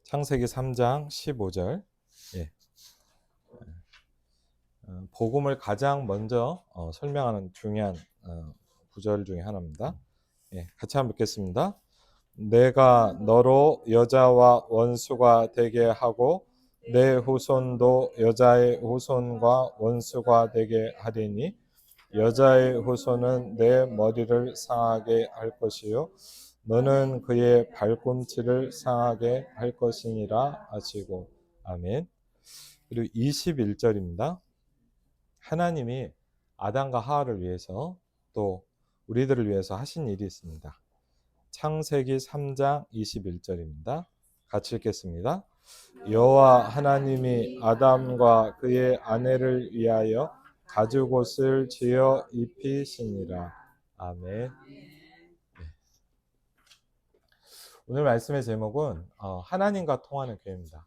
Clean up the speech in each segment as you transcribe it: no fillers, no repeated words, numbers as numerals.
창세기 3장 15절. 예. 복음을 가장 먼저 설명하는 중요한 구절 중에 하나입니다. 예, 같이 한번 읽겠습니다. 내가 너로 여자와 원수가 되게 하고 내 후손도 여자의 후손과 원수가 되게 하리니 여자의 후손은 내 머리를 상하게 할 것이요 너는 그의 발꿈치를 상하게 할 것이니라 하시고. 아멘. 그리고 21절입니다. 하나님이 아담과 하와를 위해서 또 우리들을 위해서 하신 일이 있습니다. 창세기 3장 21절입니다. 같이 읽겠습니다. 여호와 하나님이 아담과 그의 아내를 위하여 가죽옷을 지어 입히시니라. 아멘. 오늘 말씀의 제목은 하나님과 통하는 교회입니다.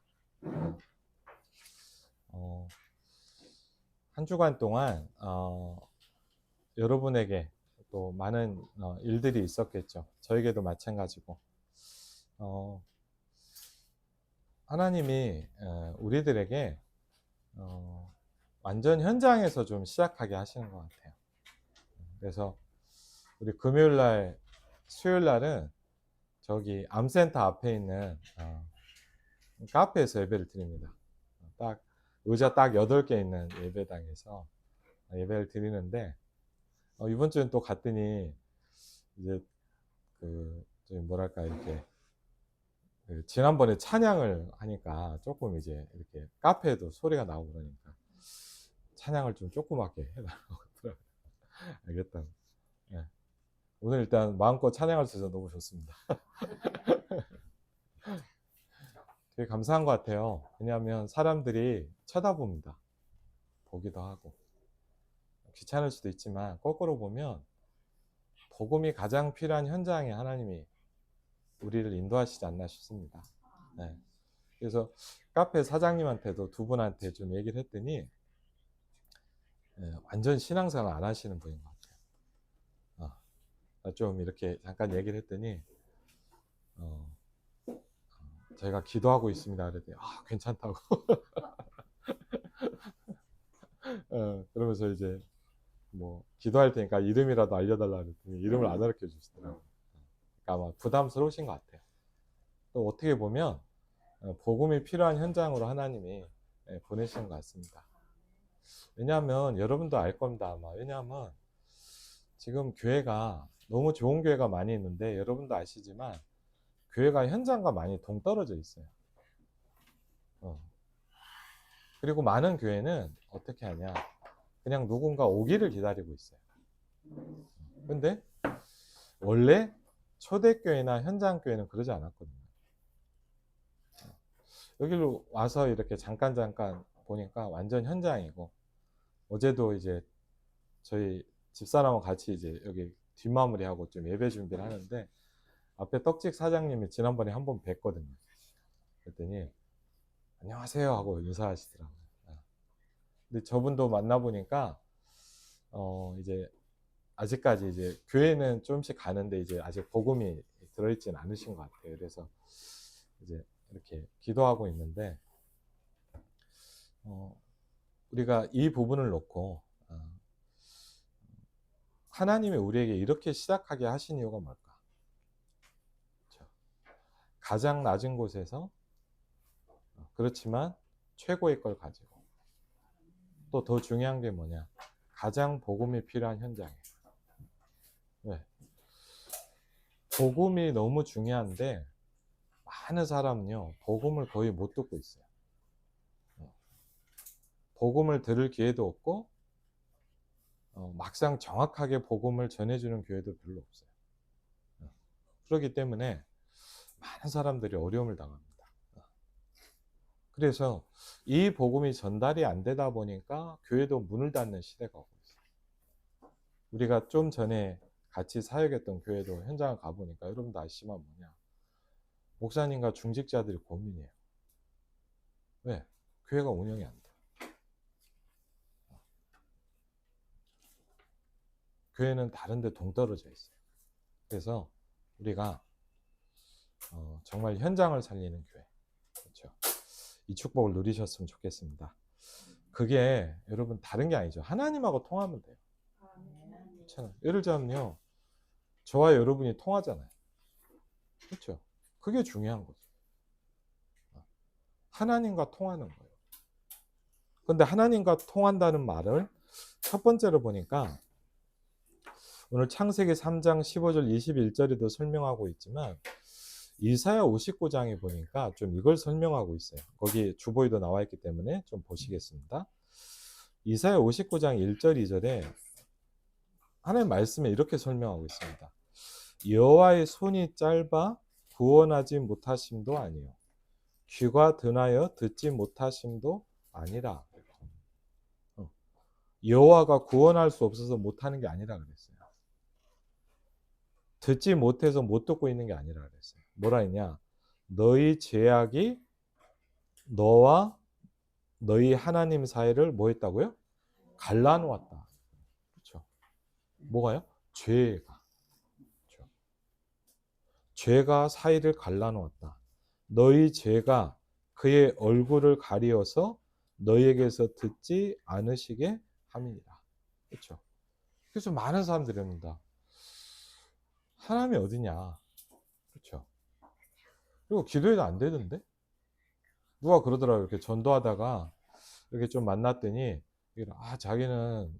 한 주간 동안 여러분에게 또 많은 일들이 있었겠죠. 저에게도 마찬가지고 하나님이 우리들에게 완전 현장에서 좀 시작하게 하시는 것 같아요. 그래서 우리 금요일날, 수요일날은 저기 암센터 앞에 있는 카페에서 예배를 드립니다. 딱 의자 딱 8개 있는 예배당에서 예배를 드리는데 이번 주는 또 갔더니 이제 뭐랄까 이렇게 지난번에 찬양을 하니까 조금 이제 이렇게 카페에도 소리가 나오고 그러니까 찬양을 좀 조그맣게 해달라고 하더라고요. 알겠다고. 네. 오늘 일단 마음껏 찬양할 수 있어서 너무 좋습니다. 되게 감사한 것 같아요. 왜냐하면 사람들이 쳐다봅니다. 보기도 하고. 귀찮을 수도 있지만 거꾸로 보면 복음이 가장 필요한 현장에 하나님이 우리를 인도하시지 않나 싶습니다. 네. 그래서 카페 사장님한테도 두 분한테 좀 얘기를 했더니 완전 신앙생활 안 하시는 분인 것 같아요. 좀 이렇게 잠깐 얘기를 했더니 저희가 기도하고 있습니다. 그랬더니 괜찮다고. 그러면서 이제 뭐 기도할 테니까 이름이라도 알려달라 그랬더니 이름을 안 가르쳐 주시더라고요. 그러니까 아마 부담스러우신 것 같아요. 또 어떻게 보면 복음이 필요한 현장으로 하나님이 보내시는 것 같습니다. 왜냐하면 여러분도 알 겁니다. 아마. 왜냐하면 지금 교회가 너무 좋은 교회가 많이 있는데 여러분도 아시지만 교회가 현장과 많이 동떨어져 있어요. 그리고 많은 교회는 어떻게 하냐, 그냥 누군가 오기를 기다리고 있어요. 근데 원래 초대교회나 현장교회는 그러지 않았거든요. 여기로 와서 이렇게 잠깐 보니까 완전 현장이고, 어제도 이제 저희 집사람하고 같이 이제 여기 뒷마무리하고 좀 예배 준비를 하는데 앞에 떡집 사장님이 지난번에 한번 뵀거든요. 그랬더니 안녕하세요 하고 인사하시더라고요. 근데 저분도 만나보니까 이제 아직까지 이제 교회는 조금씩 가는데 이제 아직 복음이 들어있지는 않으신 것 같아요. 그래서 이제 이렇게 기도하고 있는데 우리가 이 부분을 놓고 하나님이 우리에게 이렇게 시작하게 하신 이유가 뭘까? 그렇죠? 가장 낮은 곳에서 그렇지만 최고의 걸 가지고, 또 더 중요한 게 뭐냐? 가장 복음이 필요한 현장에. 왜? 복음이 너무 중요한데 많은 사람은요 복음을 거의 못 듣고 있어요. 복음을 들을 기회도 없고 막상 정확하게 복음을 전해주는 교회도 별로 없어요. 그렇기 때문에 많은 사람들이 어려움을 당합니다. 그래서 이 복음이 전달이 안 되다 보니까 교회도 문을 닫는 시대가 오고 있어요. 우리가 좀 전에 같이 사역했던 교회도 현장을 가보니까 여러분도 아시지만 뭐냐, 목사님과 중직자들이 고민이에요. 왜? 교회가 운영이 안 돼. 교회는 다른 데 동떨어져 있어요. 그래서 우리가 정말 현장을 살리는 교회, 그렇죠? 이 축복을 누리셨으면 좋겠습니다. 그게 여러분 다른 게 아니죠. 하나님하고 통하면 돼요. 그렇잖아요. 예를 들자면요, 저와 여러분이 통하잖아요. 그렇죠? 그게 중요한 거죠. 하나님과 통하는 거예요. 근데 하나님과 통한다는 말을 첫 번째로 보니까 오늘 창세기 3장 15절 21절에도 설명하고 있지만 이사야 59장에 보니까 좀 이걸 설명하고 있어요. 거기 주보에도 나와 있기 때문에 좀 보시겠습니다. 이사야 59장 1절 2절에 하나님 말씀에 이렇게 설명하고 있습니다. 여호와의 손이 짧아 구원하지 못하심도 아니요 귀가 둔하여 듣지 못하심도 아니라. 여호와가 구원할 수 없어서 못하는 게 아니라 그랬어요. 듣지 못해서 못 듣고 있는 게 아니라 그랬어요. 뭐라 했냐? 너희 죄악이 너와 너희 하나님 사이를 뭐 했다고요? 갈라놓았다. 그렇죠? 뭐가요? 죄가. 그렇죠? 죄가 사이를 갈라놓았다. 너희 죄가 그의 얼굴을 가리어서 너희에게서 듣지 않으시게 함이니라. 그렇죠? 그래서 많은 사람들이 합니다. 하나님이 어디냐? 그렇죠? 그리고 기도해도 안 되던데? 누가 그러더라고요. 이렇게 전도하다가 이렇게 좀 만났더니 자기는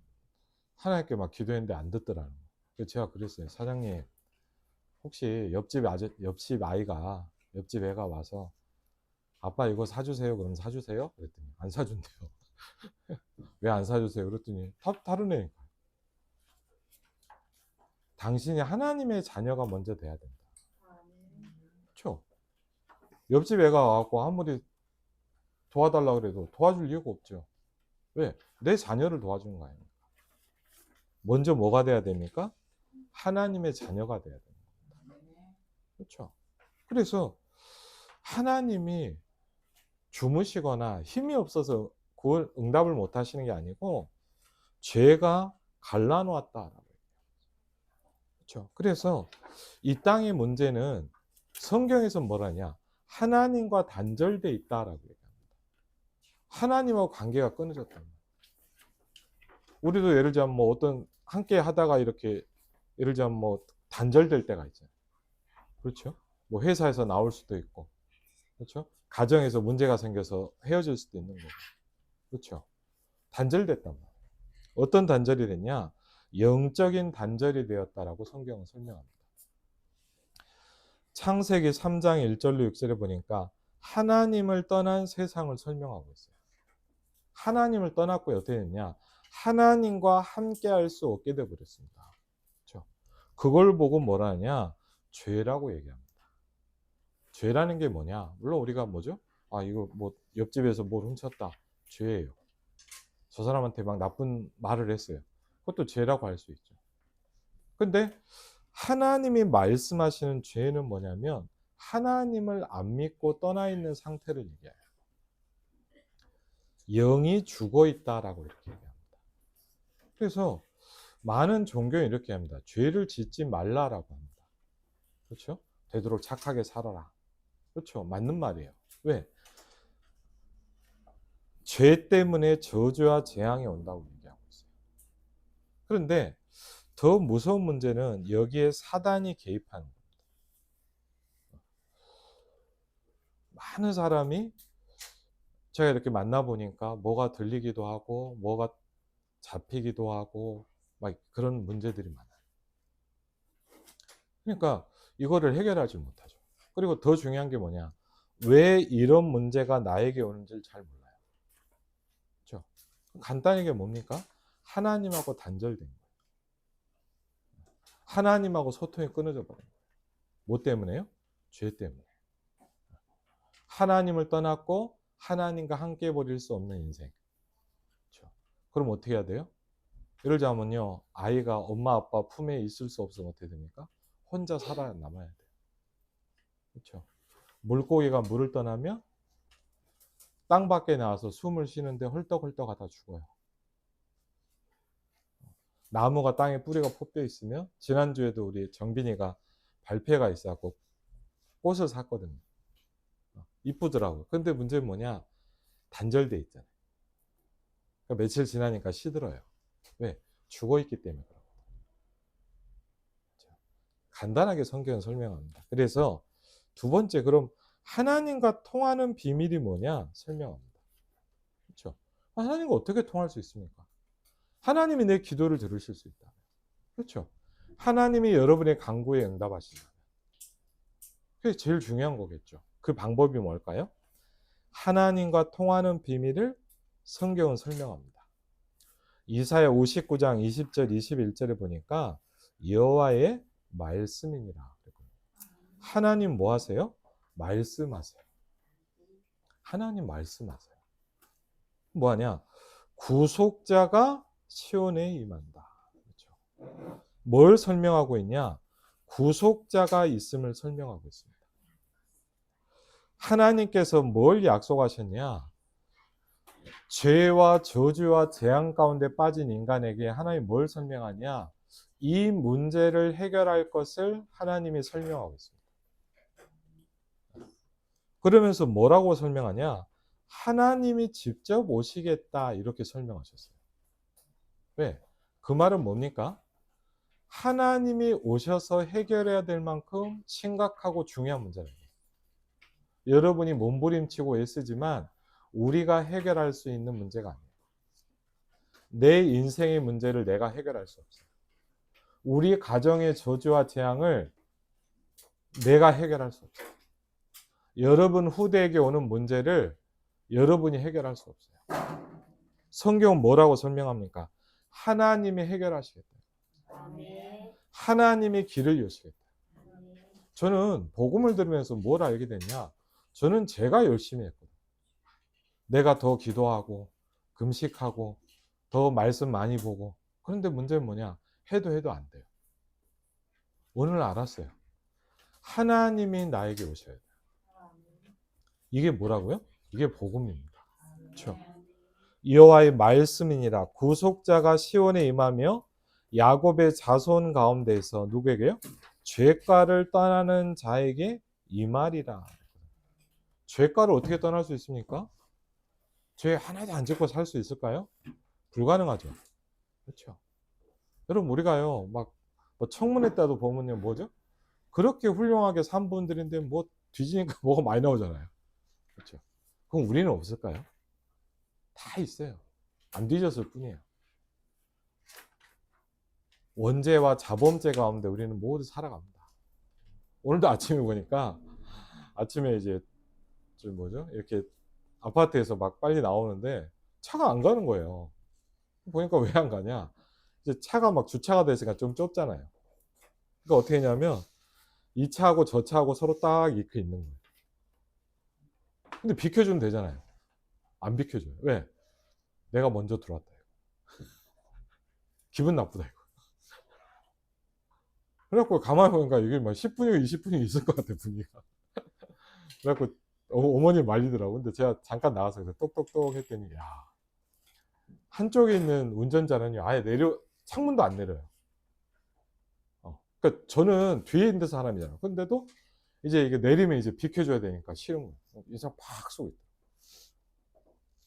하나님께 막 기도했는데 안 듣더라는 거예요. 그래서 제가 그랬어요. 사장님, 혹시 옆집 아이가 옆집 애가 와서 아빠 이거 사주세요. 그럼 사주세요? 그랬더니 안 사준대요. 왜 안 사주세요? 그랬더니 다른 애니까. 당신이 하나님의 자녀가 먼저 돼야 된다. 그렇죠? 옆집 애가 와갖고 아무리 도와달라 그래도 도와줄 이유가 없죠. 왜? 내 자녀를 도와주는 거 아닙니까? 먼저 뭐가 돼야 됩니까? 하나님의 자녀가 돼야 됩니다. 그렇죠? 그래서 하나님이 주무시거나 힘이 없어서 그걸 응답을 못 하시는 게 아니고 죄가 갈라놓았다라고 해요. 그렇죠? 그래서 이 땅의 문제는 성경에서 뭐라냐? 하나님과 단절돼 있다라고 얘기합니다. 하나님하고 관계가 끊어졌단 말이에요. 우리도 예를 들자면 뭐 어떤 함께 하다가 이렇게 예를 들자면 뭐 단절될 때가 있잖아요. 그렇죠? 뭐 회사에서 나올 수도 있고, 그렇죠? 가정에서 문제가 생겨서 헤어질 수도 있는 거고, 그렇죠? 단절됐단 말이에요. 어떤 단절이 됐냐? 영적인 단절이 되었다라고 성경은 설명합니다. 창세기 3장 1절로 6절에 보니까 하나님을 떠난 세상을 설명하고 있어요. 하나님을 떠났고 어떻게 됐냐? 하나님과 함께 할 수 없게 되어 버렸습니다. 그렇죠? 그걸 보고 뭐라 하냐? 죄라고 얘기합니다. 죄라는 게 뭐냐? 물론 우리가 뭐죠? 이거 뭐 옆집에서 뭘 훔쳤다. 죄예요. 저 사람한테 막 나쁜 말을 했어요. 그것도 죄라고 할 수 있죠. 근데 하나님이 말씀하시는 죄는 뭐냐면 하나님을 안 믿고 떠나 있는 상태를 얘기해요. 영이 죽어 있다라고 이렇게 얘기합니다. 그래서 많은 종교는 이렇게 합니다. 죄를 짓지 말라라고 합니다. 그렇죠? 되도록 착하게 살아라. 그렇죠? 맞는 말이에요. 왜? 죄 때문에 저주와 재앙이 온다고 얘기하고 있어요. 그런데 더 무서운 문제는 여기에 사단이 개입하는 겁니다. 많은 사람이 제가 이렇게 만나보니까 뭐가 들리기도 하고 뭐가 잡히기도 하고 막 그런 문제들이 많아요. 그러니까 이거를 해결하지 못하죠. 그리고 더 중요한 게 뭐냐? 왜 이런 문제가 나에게 오는지를 잘 몰라요. 그렇죠? 간단하게 뭡니까? 하나님하고 단절된 거예요. 하나님하고 소통이 끊어져 버린 거예요. 뭐 때문에요? 죄 때문에. 하나님을 떠났고 하나님과 함께 버릴 수 없는 인생. 그렇죠? 그럼 어떻게 해야 돼요? 예를 들자면요, 아이가 엄마 아빠 품에 있을 수 없으면 어떻게 됩니까? 혼자 살아남아야 돼요. 그렇죠? 물고기가 물을 떠나면 땅 밖에 나와서 숨을 쉬는데 헐떡헐떡 하다 죽어요. 나무가 땅에 뿌리가 뽑혀 있으면 지난주에도 우리 정빈이가 발표가 있어갖고 꽃을 샀거든요. 이쁘더라고요. 근데 문제는 뭐냐? 단절돼 있잖아요. 그러니까 며칠 지나니까 시들어요. 왜? 죽어있기 때문에 그런 거예요. 간단하게 성경은 설명합니다. 그래서 두 번째, 그럼 하나님과 통하는 비밀이 뭐냐? 설명합니다. 그렇죠? 하나님과 어떻게 통할 수 있습니까? 하나님이 내 기도를 들으실 수 있다. 그렇죠? 하나님이 여러분의 간구에 응답하신다. 그게 제일 중요한 거겠죠. 그 방법이 뭘까요? 하나님과 통하는 비밀을 성경은 설명합니다. 이사야 59장 20절 21절에 보니까 여호와의 말씀이니라. 하나님 뭐 하세요? 말씀하세요. 하나님 말씀하세요. 뭐 하냐? 구속자가 시온에 임한다. 그렇죠? 뭘 설명하고 있냐? 구속자가 있음을 설명하고 있습니다. 하나님께서 뭘 약속하셨냐? 죄와 저주와 재앙 가운데 빠진 인간에게 하나님이 뭘 설명하냐? 이 문제를 해결할 것을 하나님이 설명하고 있습니다. 그러면서 뭐라고 설명하냐? 하나님이 직접 오시겠다 이렇게 설명하셨어요. 왜? 그 말은 뭡니까? 하나님이 오셔서 해결해야 될 만큼 심각하고 중요한 문제예요. 여러분이 몸부림치고 애쓰지만 우리가 해결할 수 있는 문제가 아니에요. 내 인생의 문제를 내가 해결할 수 없어요. 우리 가정의 저주와 재앙을 내가 해결할 수 없어요. 여러분 후대에게 오는 문제를 여러분이 해결할 수 없어요. 성경은 뭐라고 설명합니까? 하나님이 해결하시겠다. 하나님이 길을 여시겠다. 저는 복음을 들으면서 뭘 알게 됐냐? 저는 제가 열심히 했거든요. 내가 더 기도하고 금식하고 더 말씀 많이 보고. 그런데 문제는 뭐냐? 해도 안 돼요. 오늘 알았어요. 하나님이 나에게 오셔야 돼요. 이게 뭐라고요? 이게 복음입니다. 그렇죠? 여호와의 말씀이니라. 구속자가 시온에 임하며 야곱의 자손 가운데서 누구에게요? 죄가를 떠나는 자에게 임하리라. 죄가를 어떻게 떠날 수 있습니까? 죄 하나도 안 짓고 살 수 있을까요? 불가능하죠. 그렇죠? 여러분 우리가요 뭐 청문회 때도 보면요 뭐죠? 그렇게 훌륭하게 산 분들인데 뭐 뒤지니까 뭐가 많이 나오잖아요. 그렇죠? 그럼 우리는 없을까요? 다 있어요. 안 뒤졌을 뿐이에요. 원죄와 자범죄 가운데 우리는 모두 살아갑니다. 오늘도 아침에 보니까 아침에 이제 좀 뭐죠? 이렇게 아파트에서 막 빨리 나오는데 차가 안 가는 거예요. 보니까 왜 안 가냐? 이제 차가 막 주차가 됐으니까 좀 좁잖아요. 그러니까 어떻게 했냐면 이 차하고 저 차하고 서로 딱 이렇게 있는 거예요. 근데 비켜주면 되잖아요. 안 비켜줘요. 왜? 내가 먼저 들어왔다. 기분 나쁘다 이거. 그래갖고 가만히 보니까 이게 막 10분이고 20분이 있을 것 같아 분위기가. 그래갖고 어머니 말리더라고. 근데 제가 잠깐 나가서 똑똑똑 했더니 야 한쪽에 있는 운전자는요 아예 창문도 안 내려요. 그러니까 저는 뒤에 있는 사람이잖아요. 근데도 이제 이게 내리면 이제 비켜줘야 되니까 싫은 거예요. 인상 팍 쏘고 있다.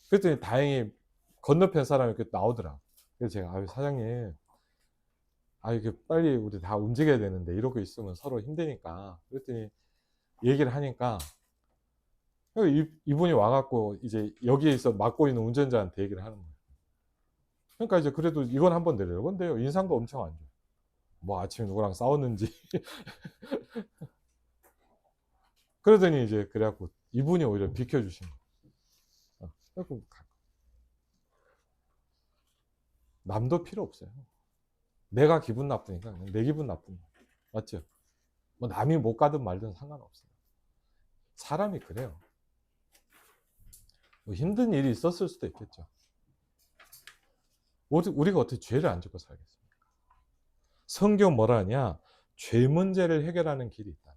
그랬더니 다행히 건너편 사람이 이렇게 나오더라. 그래서 제가 아유 사장님 이게 빨리 우리 다 움직여야 되는데 이러고 있으면 서로 힘드니까. 그랬더니 얘기를 하니까 이분이 와갖고 이제 여기에서 맡고 있는 운전자한테 얘기를 하는 거예요. 그러니까 이제 그래도 이건 한번 내려요. 근데요 인상도 엄청 안 좋아요. 뭐 아침에 누구랑 싸웠는지. 그러더니 이제 그래갖고 이분이 오히려 비켜주신 거예요. 그래갖고 남도 필요 없어요. 내가 기분 나쁘니까 내 기분 나쁜 거예요. 맞죠? 뭐 남이 못 가든 말든 상관없어요. 사람이 그래요. 뭐 힘든 일이 있었을 수도 있겠죠. 우리가 어떻게 죄를 안 짓고 살겠습니까? 성경 뭐라 하냐? 죄 문제를 해결하는 길이 있다.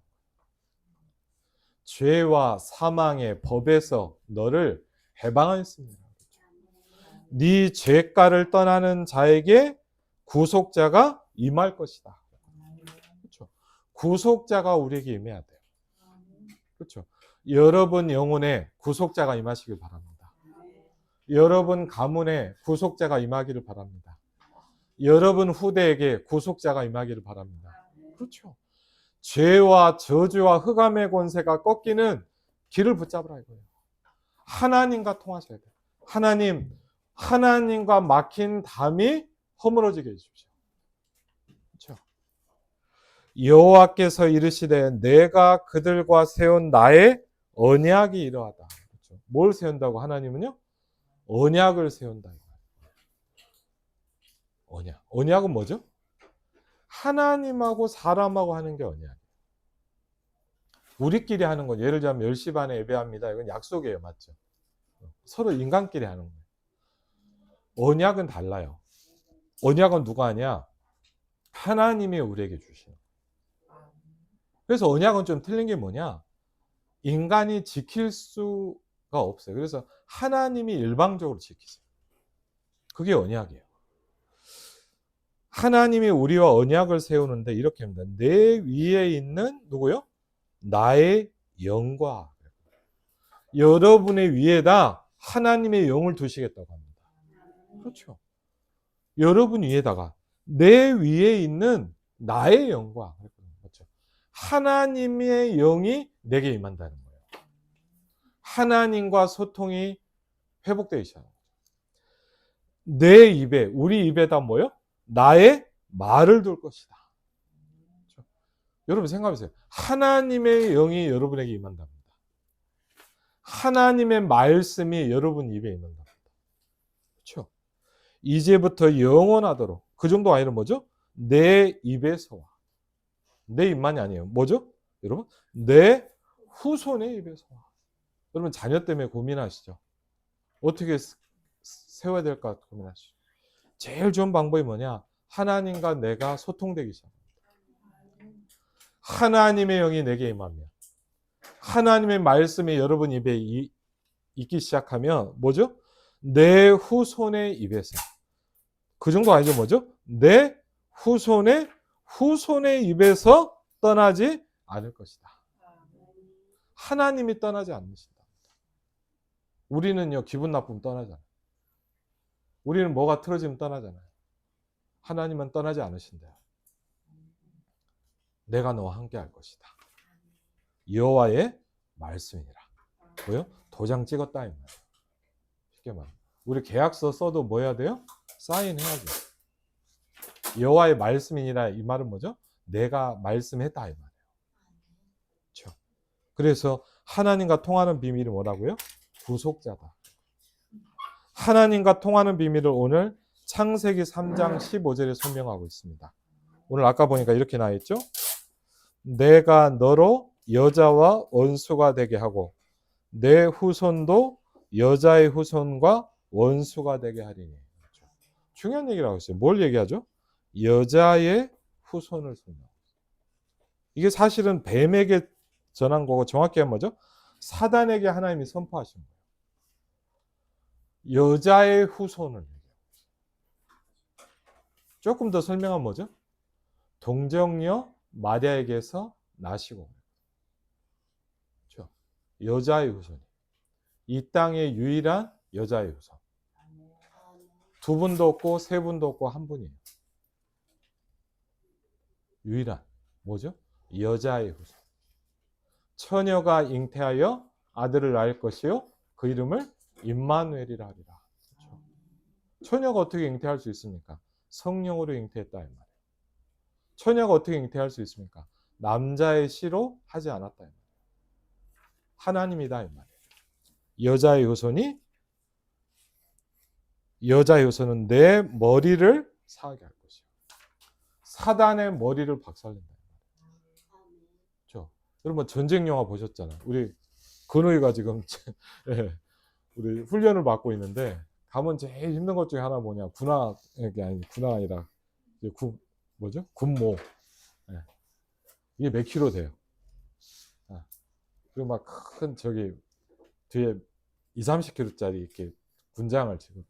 죄와 사망의 법에서 너를 해방하였습니다. 네 죄가를 떠나는 자에게 구속자가 임할 것이다. 그렇죠? 구속자가 우리에게 임해야 돼요. 그렇죠. 여러분 영혼에 구속자가 임하시길 바랍니다. 여러분 가문에 구속자가 임하기를 바랍니다. 여러분 후대에게 구속자가 임하기를 바랍니다. 그렇죠. 죄와 저주와 흑암의 권세가 꺾이는 길을 붙잡으라 이거예요. 하나님과 통하셔야 돼요. 하나님과 막힌 담이 허물어지게 해주십시오. 그렇죠. 여호와께서 이르시되 내가 그들과 세운 나의 언약이 이러하다. 그렇죠. 뭘 세운다고 하나님은요? 언약을 세운다. 언약. 언약은 뭐죠? 하나님하고 사람하고 하는 게 언약이에요. 우리끼리 하는 건 예를 들면 10시 반에 예배합니다. 이건 약속이에요. 맞죠? 서로 인간끼리 하는 거예요. 언약은 달라요. 언약은 누가 하냐? 하나님이 우리에게 주시는 거예요. 그래서 언약은 좀 틀린 게 뭐냐? 인간이 지킬 수가 없어요. 그래서 하나님이 일방적으로 지키세요. 그게 언약이에요. 하나님이 우리와 언약을 세우는데 이렇게 합니다. 내 위에 있는 누구요? 나의 영과 여러분의 위에다 하나님의 영을 두시겠다고 합니다. 그렇죠. 여러분 위에다가 내 위에 있는 나의 영과 그렇죠. 하나님의 영이 내게 임한다는 거예요. 하나님과 소통이 회복되기 시작합니다. 내 입에 우리 입에다 뭐요? 나의 말을 둘 것이다. 그렇죠? 여러분 생각해보세요. 하나님의 영이 여러분에게 임한답니다. 하나님의 말씀이 여러분 입에 임한답니다. 그렇죠? 이제부터 영원하도록 그 정도 아니라 뭐죠? 내 입에서와 내 입만이 아니에요. 뭐죠? 여러분 내 후손의 입에서와. 여러분 자녀 때문에 고민하시죠? 어떻게 세워야 될까 고민하시죠? 제일 좋은 방법이 뭐냐? 하나님과 내가 소통되기 시작합니다. 하나님의 영이 내게 임하면 하나님의 말씀이 여러분 입에 있기 시작하면 뭐죠? 내 후손의 입에서 그 정도 아니죠? 뭐죠? 내 후손의 입에서 떠나지 않을 것이다. 하나님이 떠나지 않으신다. 우리는요 기분 나쁘면 떠나잖아요. 우리는 뭐가 틀어지면 떠나잖아요. 하나님은 떠나지 않으신대요. 내가 너와 함께 할 것이다. 여호와의 말씀이라. 뭐요? 도장 찍었다 이 말이에요. 쉽게 말하면 우리 계약서 써도 뭐 해야 돼요? 사인해야죠. 여호와의 말씀이니라 이 말은 뭐죠? 내가 말씀했다 이 말이에요. 그렇죠? 그래서 하나님과 통하는 비밀이 뭐라고요? 구속자다. 하나님과 통하는 비밀을 오늘 창세기 3장 15절에 설명하고 있습니다. 오늘 아까 보니까 이렇게 나와 있죠? 내가 너로 여자와 원수가 되게 하고 내 후손도 여자의 후손과 원수가 되게 하리니. 그렇죠. 중요한 얘기라고 했어요. 뭘 얘기하죠? 여자의 후손을 설명하고 있어요. 이게 사실은 뱀에게 전한 거고 정확히 하면 뭐죠? 사단에게 하나님이 선포하신 거예요. 여자의 후손을 얘기하고 있어요. 조금 더 설명하면 뭐죠? 동정녀 마리아에게서 나시고 그렇죠? 여자의 후손이 이 땅의 유일한 여자의 후손. 두 분도 없고 세 분도 없고 한 분이에요. 유일한 뭐죠? 여자의 후손. 처녀가 잉태하여 아들을 낳을 것이요 그 이름을 임마누엘이라 하리라. 그렇죠? 처녀가 어떻게 잉태할 수 있습니까? 성령으로 잉태했다 이 말이에요. 처녀가 어떻게 잉태할 수 있습니까? 남자의 씨로 하지 않았다 이 말이에요. 하나님이다 이 말이에요. 여자의 후손은 내 머리를 상하게 할 것이요. 사단의 머리를 박살낸다. 그렇죠? 여러분 전쟁 영화 보셨잖아요. 우리 근우이가 지금 우리 훈련을 받고 있는데 가면 제일 힘든 것 중에 하나 뭐냐? 군화가 아니라 뭐죠? 군모. 이게 몇 킬로 돼요? 그리고 막 큰 저기 뒤에 2, 30킬로짜리 이렇게 군장을 지금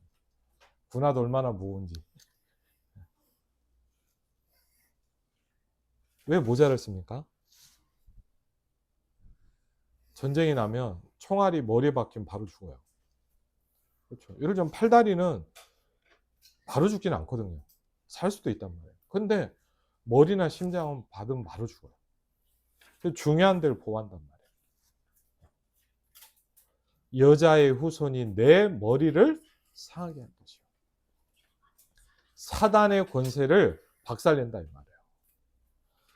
군화도 얼마나 무거운지. 왜 모자를 씁니까? 전쟁이 나면 총알이 머리에 박히면 바로 죽어요. 그렇죠. 예를 들면 팔다리는 바로 죽지는 않거든요. 살 수도 있단 말이에요. 근데 머리나 심장은 받으면 바로 죽어요. 중요한 데를 보호한단 말이에요. 여자의 후손이 내 머리를 상하게 할 것이요. 사단의 권세를 박살낸다 이 말이에요.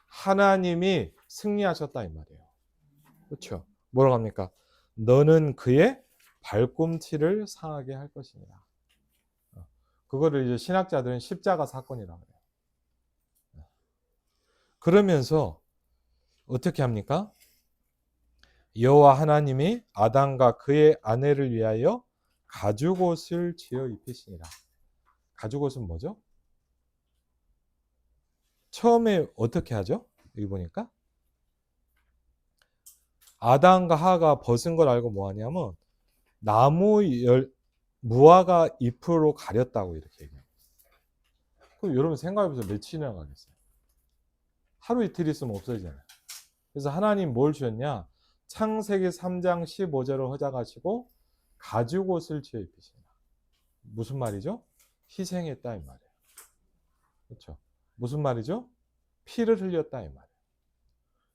하나님이 승리하셨다 이 말이에요. 그렇죠? 뭐라고 합니까? 너는 그의 발꿈치를 상하게 할 것이니라. 그거를 이제 신학자들은 십자가 사건이라고 해요. 그러면서 어떻게 합니까? 여호와 하나님이 아담과 그의 아내를 위하여 가죽옷을 지어 입히시니라. 가죽옷은 뭐죠? 처음에 어떻게 하죠? 여기 보니까 아담과 하가 벗은 걸 알고 뭐 하냐면 무화과 잎으로 가렸다고 이렇게 얘기해요. 그럼 여러분 생각해보세요. 며칠이나 가겠어요? 하루 이틀 있으면 없어지잖아요. 그래서 하나님 뭘 주셨냐? 창세기 3장 15절을 허작하시고 가죽옷을 지어 입히시니라. 무슨 말이죠? 희생했다 이 말이에요. 그렇죠? 무슨 말이죠? 피를 흘렸다 이 말이에요.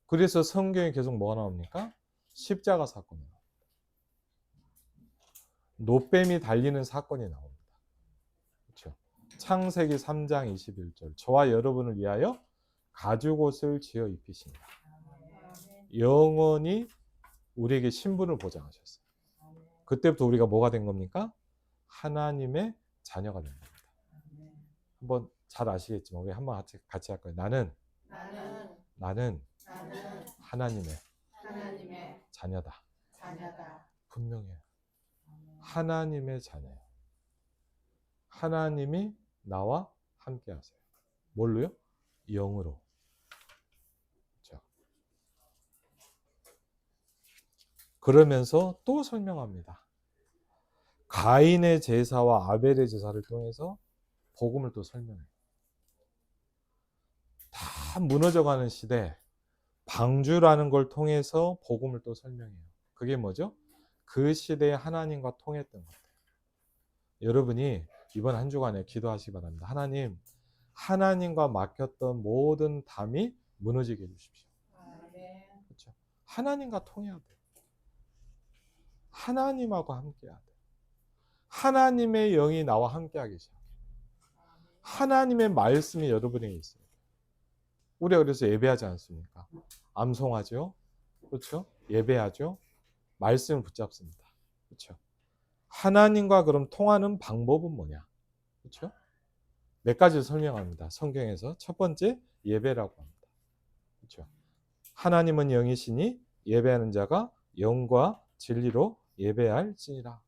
그래서 성경에 계속 뭐가 나옵니까? 십자가 사건이 나옵니다. 노뱀이 달리는 사건이 나옵니다. 그렇죠? 창세기 3장 21절 저와 여러분을 위하여 가죽옷을 지어 입히시니라. 영원히 우리에게 신분을 보장하셨어요. 그때부터 우리가 뭐가 된 겁니까? 하나님의 자녀가 된 겁니다. 한번 잘 아시겠지만 우리 한번 같이 할까요? 나는 하나님의 자녀다. 분명해요. 하나님의 자녀예요. 하나님이 나와 함께 하세요. 뭘로요? 영으로. 그렇죠? 그러면서 또 설명합니다. 가인의 제사와 아벨의 제사를 통해서 복음을 또 설명해요. 다 무너져가는 시대 방주라는 걸 통해서 복음을 또 설명해요. 그게 뭐죠? 그 시대에 하나님과 통했던 것 같아요. 여러분이 이번 한 주간에 기도하시기 바랍니다. 하나님과 맡겼던 모든 담이 무너지게 해주십시오. 그렇죠? 하나님과 통해야 돼요. 하나님하고 함께해야 돼요. 하나님의 영이 나와 함께하기 시작해요. 하나님의 말씀이 여러분에게 있어요. 우리가 그래서 예배하지 않습니까? 암송하죠. 그렇죠? 예배하죠. 말씀을 붙잡습니다. 그렇죠? 하나님과 그럼 통하는 방법은 뭐냐? 그렇죠? 몇 가지를 설명합니다. 성경에서 첫 번째 예배라고 합니다. 그렇죠? 하나님은 영이시니 예배하는 자가 영과 진리로 예배할지니라.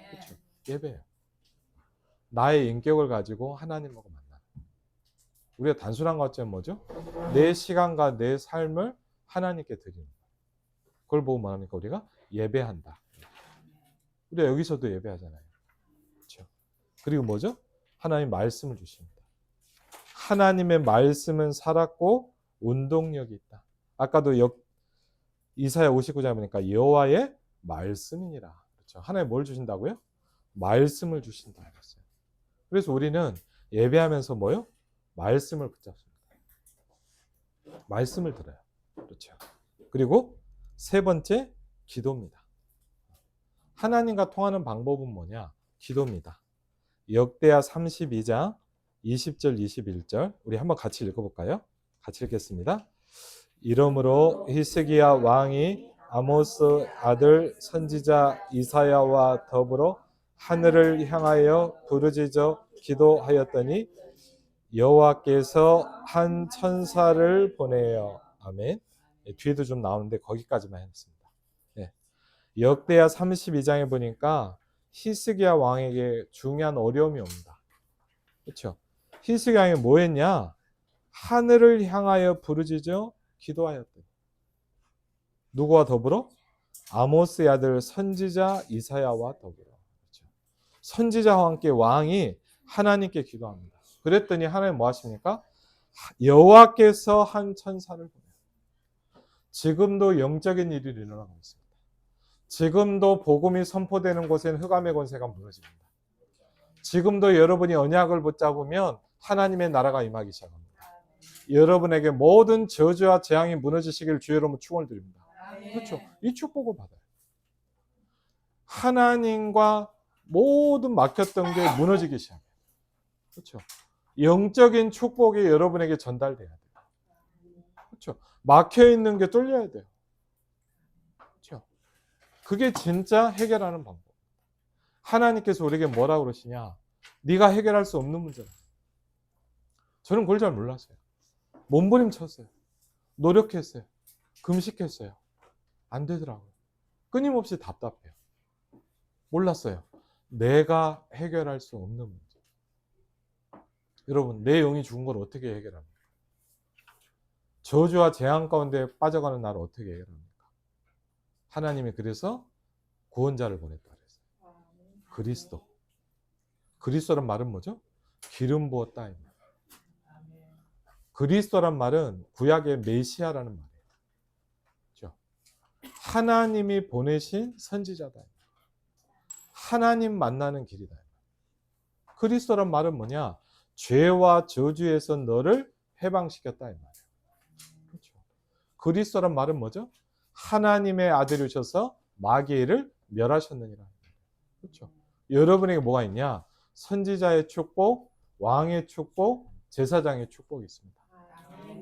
그렇죠? 예배예요. 나의 인격을 가지고 하나님하고 만나는. 우리가 단순한 것 같지만 뭐죠? 내 시간과 내 삶을 하나님께 드리는 거예요. 그걸 보고 뭐합니까? 우리가 예배한다. 우리가 여기서도 예배하잖아요. 그렇죠? 그리고 뭐죠? 하나님 말씀을 주십니다. 하나님의 말씀은 살았고 운동력이 있다. 아까도 이사야 59장 보니까 여호와의 말씀이니라. 그렇죠? 하나님 뭘 주신다고요? 말씀을 주신다 했어요. 그래서 우리는 예배하면서 뭐요? 말씀을 붙잡습니다. 말씀을 들어요. 그렇죠? 그리고 세 번째 기도입니다. 하나님과 통하는 방법은 뭐냐? 기도입니다. 역대하 32장 20절 21절 우리 한번 같이 읽어볼까요? 같이 읽겠습니다. 이러므로 히스기야 왕이 아모스 아들 선지자 이사야와 더불어 하늘을 향하여 부르짖어 기도하였더니 여호와께서 한 천사를 보내요. 아멘. 뒤에도 좀 나오는데 거기까지만 했습니다. 역대하 32장에 보니까 히스기야 왕에게 중요한 어려움이 옵니다. 그렇죠? 히스기야 왕이 뭐 했냐? 하늘을 향하여 부르짖어 기도하였더니 누구와 더불어? 아모스의 아들 선지자 이사야와 더불어. 그렇죠? 선지자와 함께 왕이 하나님께 기도합니다. 그랬더니 하나님 뭐 하십니까? 여호와께서 한 천사를 보내요. 지금도 영적인 일이 일어나고 있습니다. 지금도 복음이 선포되는 곳엔 흑암의 권세가 무너집니다. 지금도 여러분이 언약을 붙잡으면 하나님의 나라가 임하기 시작합니다. 여러분에게 모든 저주와 재앙이 무너지시길 주의 이름으로 축원을 드립니다. 그렇죠? 이 축복을 받아요. 하나님과 모든 막혔던 게 무너지기 시작해요. 그렇죠? 영적인 축복이 여러분에게 전달돼야 돼요. 그렇죠? 막혀 있는 게 뚫려야 돼요. 그렇죠? 그게 진짜 해결하는 방법. 하나님께서 우리에게 뭐라고 그러시냐? 네가 해결할 수 없는 문제다. 저는 그걸 잘 몰랐어요. 몸부림쳤어요. 노력했어요. 금식했어요. 안 되더라고요. 끊임없이 답답해요. 몰랐어요. 내가 해결할 수 없는 문제. 여러분, 내 영이 죽은 걸 어떻게 해결합니까? 저주와 재앙 가운데 빠져가는 나를 어떻게 해결합니까? 하나님이 그래서 구원자를 보냈다 그랬어요. 그리스도. 그리스도란 말은 뭐죠? 기름 부었다. 그리스도란 말은 구약의 메시아라는 말이에요. 그렇죠? 하나님이 보내신 선지자다. 하나님 만나는 길이다. 그리스도란 말은 뭐냐? 죄와 저주에서 너를 해방시켰다 이 말이에요. 그렇죠? 그리스도란 말은 뭐죠? 하나님의 아들이셔서 마귀를 멸하셨느니라. 그렇죠? 여러분에게 뭐가 있냐? 선지자의 축복, 왕의 축복, 제사장의 축복이 있습니다.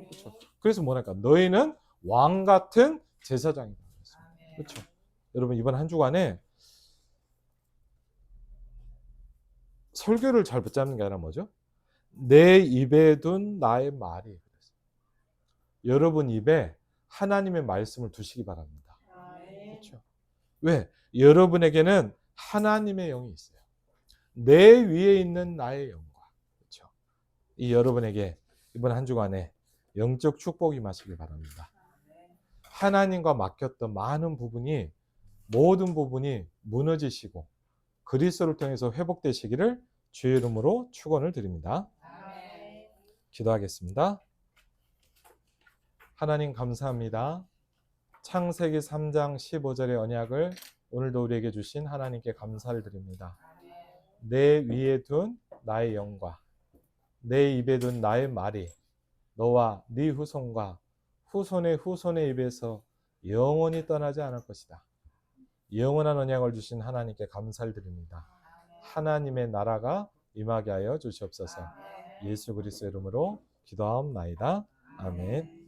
그렇죠? 그래서 뭐랄까? 너희는 왕 같은 제사장이다. 그렇죠? 여러분 이번 한 주간에 설교를 잘 붙잡는 게 아니라 뭐죠? 내 입에 둔 나의 말이. 여러분 입에 하나님의 말씀을 두시기 바랍니다. 그렇죠? 왜? 여러분에게는 하나님의 영이 있어요. 내 위에 있는 나의 영과. 그렇죠? 이 여러분에게 이번 한 주간에 영적 축복이 임하시길 바랍니다. 하나님과 막혔던 많은 부분이 모든 부분이 무너지시고 그리스도를 통해서 회복되시기를 주의 이름으로 축원을 드립니다. 기도하겠습니다. 하나님 감사합니다. 창세기 3장 15절의 언약을 오늘도 우리에게 주신 하나님께 감사를 드립니다. 내 위에 둔 나의 영과 내 입에 둔 나의 말이 너와 네 후손과 후손의 후손의 입에서 영원히 떠나지 않을 것이다. 영원한 언약을 주신 하나님께 감사를 드립니다. 하나님의 나라가 임하게 하여 주시옵소서. 예수 그리스도 이름으로 기도하옵나이다. 아멘.